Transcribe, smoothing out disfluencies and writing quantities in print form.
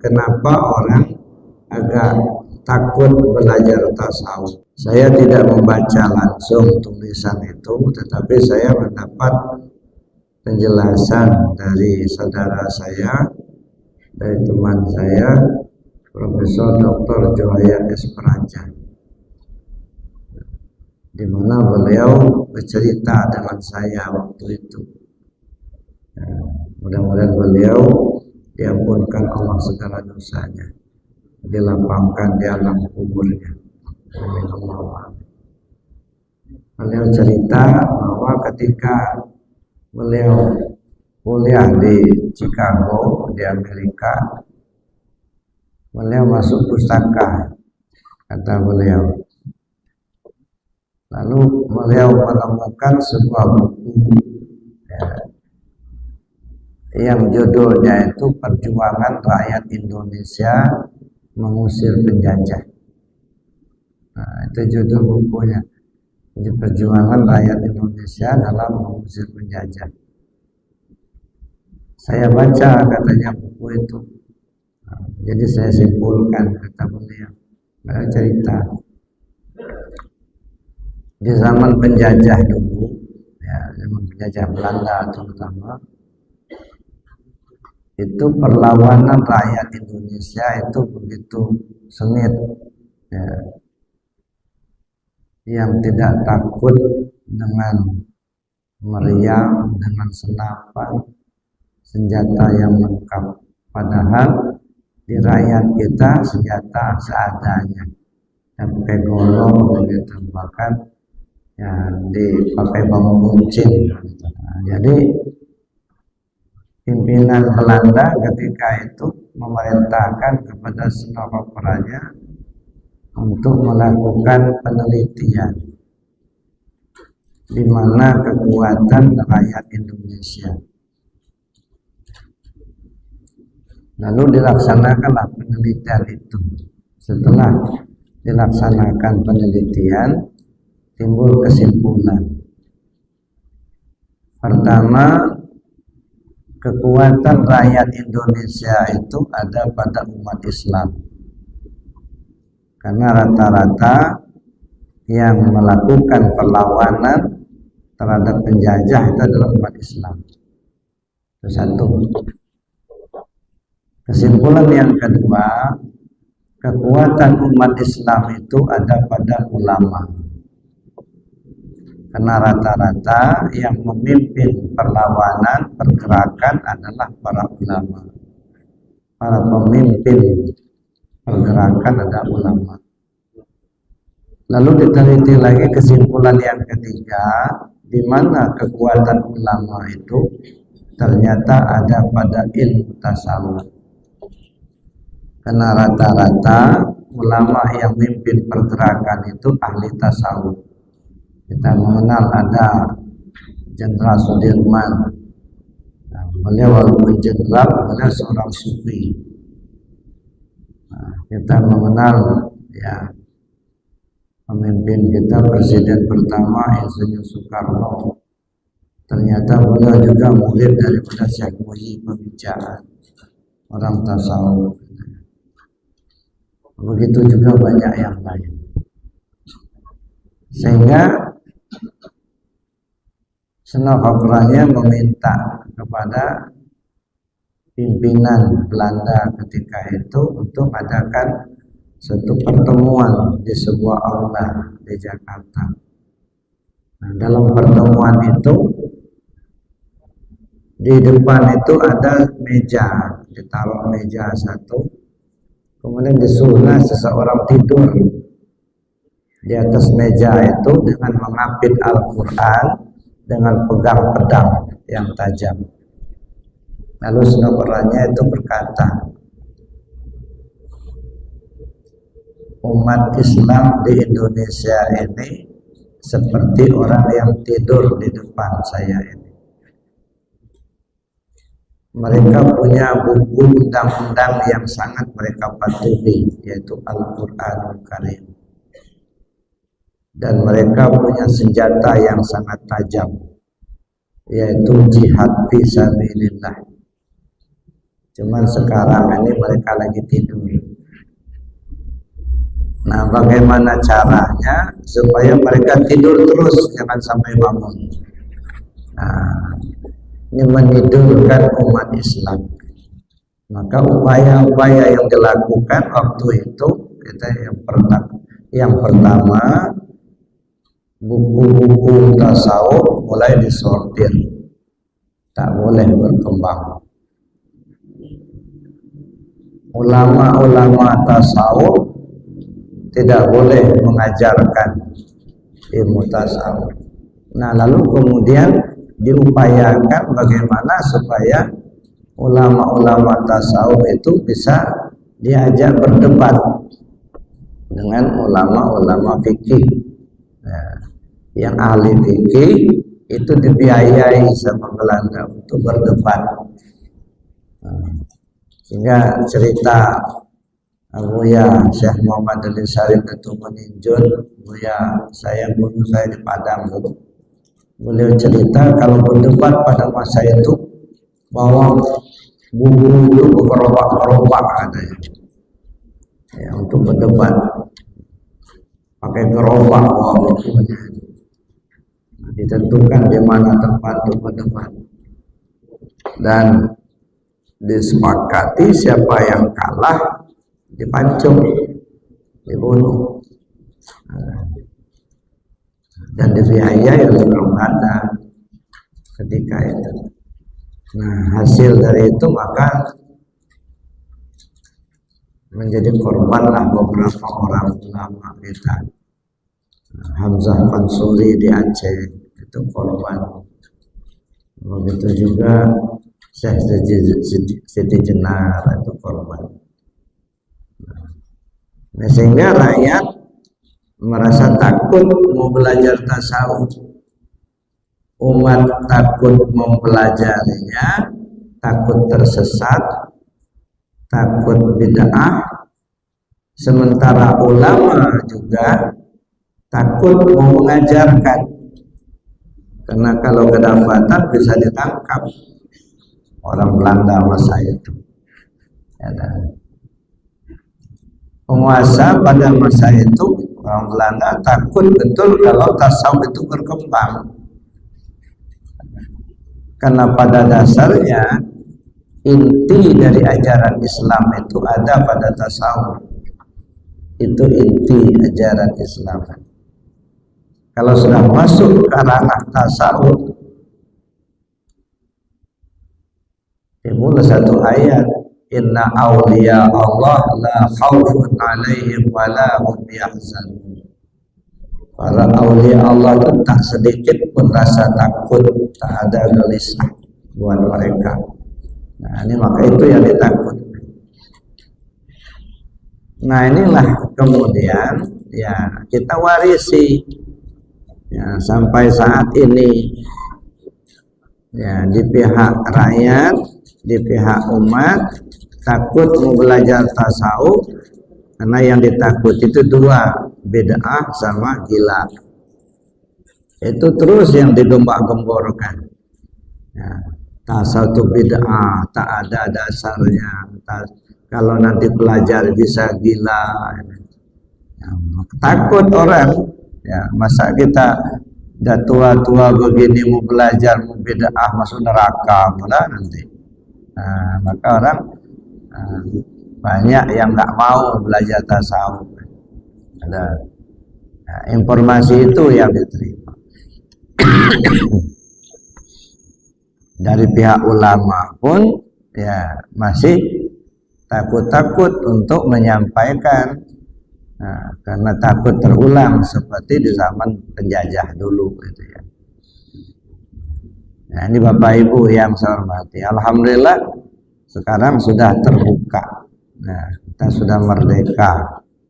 kenapa orang agak takut belajar tasawuf. Saya tidak membaca langsung tulisan itu, tetapi saya mendapat penjelasan dari saudara saya, dari teman saya, Profesor Dr. Joaya S. Praja, di mana beliau bercerita dengan saya waktu itu. Mudah-mudahan beliau diampunkan Allah segala dosanya, dilapangkan di alam kuburnya. Beliau cerita bahwa ketika beliau kuliah di Chicago di Amerika, beliau masuk pustaka, kata beliau. Lalu beliau menemukan sebuah buku yang judulnya itu Perjuangan Rakyat Indonesia Mengusir Penjajah. Nah, itu judul bukunya. Jadi Perjuangan Rakyat Indonesia dalam Mengusir Penjajah. Saya baca katanya buku itu. Nah, jadi saya simpulkan, kata beliau. Beliau cerita di zaman penjajah dulu, ya, zaman penjajah Belanda terutama, itu perlawanan rakyat Indonesia itu begitu sengit, ya, yang tidak takut dengan meriam, dengan senapan, senjata yang lengkap. Padahal di rakyat kita senjata seadanya, yang pakai golong begitu, bahkan ya dipakai bambu runcing. Nah, jadi pimpinan Belanda ketika itu memerintahkan kepada Senokopranya untuk melakukan penelitian di mana kekuatan rakyat Indonesia. Lalu dilaksanakanlah penelitian itu. Setelah dilaksanakan penelitian, timbul kesimpulan. Pertama, kekuatan rakyat Indonesia itu ada pada umat Islam. Karena rata-rata yang melakukan perlawanan terhadap penjajah itu adalah umat Islam. Itu satu. Kesimpulan yang kedua, kekuatan umat Islam itu ada pada ulama. Karena rata-rata yang memimpin perlawanan, pergerakan adalah para ulama. Para pemimpin pergerakan adalah ulama. Lalu diteliti lagi kesimpulan yang ketiga, di mana kekuatan ulama itu ternyata ada pada ilmu tasawuf. Karena rata-rata ulama yang memimpin pergerakan itu ahli tasawuf. Kita mengenal ada Jenderal Sudirman. Nah, beliau walaupun jenderal, beliau seorang sufi. Nah, kita mengenal ya pemimpin kita, presiden pertama Insinyur Soekarno. Ternyata beliau juga murid daripada Syekh Muhyi Pembicaraan, orang tasawuf. Begitu juga banyak yang lain. Sehingga Senokopranya meminta kepada pimpinan Belanda ketika itu untuk mengadakan suatu pertemuan di sebuah aula di Jakarta. Nah, dalam pertemuan itu di depan itu ada meja, ditaruh meja satu, kemudian disuruh seseorang tidur di atas meja itu dengan mengapit Al-Quran dengan pegang pedang yang tajam. Lalu Senokopranya itu berkata, umat Islam di Indonesia ini seperti orang yang tidur di depan saya ini. Mereka punya buku undang-undang yang sangat mereka patuhi, yaitu Al-Quranul Karim. Dan mereka punya senjata yang sangat tajam, yaitu jihad fisabilillah. Cuman sekarang ini mereka lagi tidur. Nah, bagaimana caranya supaya mereka tidur terus, jangan sampai bangun. Nah, ini menidurkan umat Islam. Maka upaya-upaya yang dilakukan waktu itu, kita yang pertama buku-buku tasawuf mulai disortir, tak boleh berkembang. Ulama-ulama tasawuf tidak boleh mengajarkan ilmu tasawuf. Nah, lalu kemudian diupayakan bagaimana supaya ulama-ulama tasawuf itu bisa diajak berdebat dengan ulama-ulama fikih. Nah, yang ahli fikih itu dibiayai sama Belanda untuk berdebat. Sehingga cerita Buya Syekh Muhammad Ali Syarif Ketumeninjun, Buya guru saya di Padang dulu. Beliau cerita kalau berdebat pada masa itu bahwa buku itu berkerobak-kerobak katanya. Ya, untuk berdebat pakai gerobak bawa bukunya. Ditentukan di mana tempat untuk berdebat. Dan disepakati siapa yang kalah dipancung, dibunuh, dan dibiayai oleh Belanda ketika itu. Nah, hasil dari itu maka menjadi korbanlah beberapa orang ulama kita. Hamzah Pansuri di Aceh itu korban. Begitu juga Syekh Siti Jenar itu korban. Nah, sehingga rakyat merasa takut mau belajar tasawuf. Umat takut mempelajarinya, takut tersesat, takut bid'ah. Sementara ulama juga takut mau mengajarkan, karena kalau kedapatan bisa ditangkap orang Belanda masa itu. Ya, penguasa pada masa itu orang Belanda takut betul kalau tasawuf itu berkembang, karena pada dasarnya inti dari ajaran Islam itu ada pada tasawuf. Itu inti ajaran Islam. Kalau sudah masuk ke ranah tasawuf, dimulai satu ayat, inna awliya Allah la khawfun alaihim wa la hum yahzanun. Para awliya Allah itu tak sedikit pun rasa takut, tak ada gelisah buat mereka. Nah, ini maka itu yang ditakut. Nah, inilah kemudian ya kita warisi ya sampai saat ini ya, di pihak rakyat, di pihak umat takut mau belajar tasawuf karena yang ditakut itu dua, bid'ah sama gila. Itu terus yang digembak-gemborkan. Ya, tasawuf itu bid'ah, tak ada dasarnya. Kalau nanti belajar bisa gila. Ya, takut orang. Ya, masa kita udah tua-tua begini mau belajar mau bid'ah masuk neraka pula nanti. Nah, maka orang banyak yang nggak mau belajar tasawuf. Ada informasi itu yang diterima dari pihak ulama pun ya masih takut-takut untuk menyampaikan, karena takut terulang seperti di zaman penjajah dulu gitu ya. Nah, ini Bapak Ibu yang saya hormati, alhamdulillah sekarang sudah terbuka. Nah, kita sudah merdeka.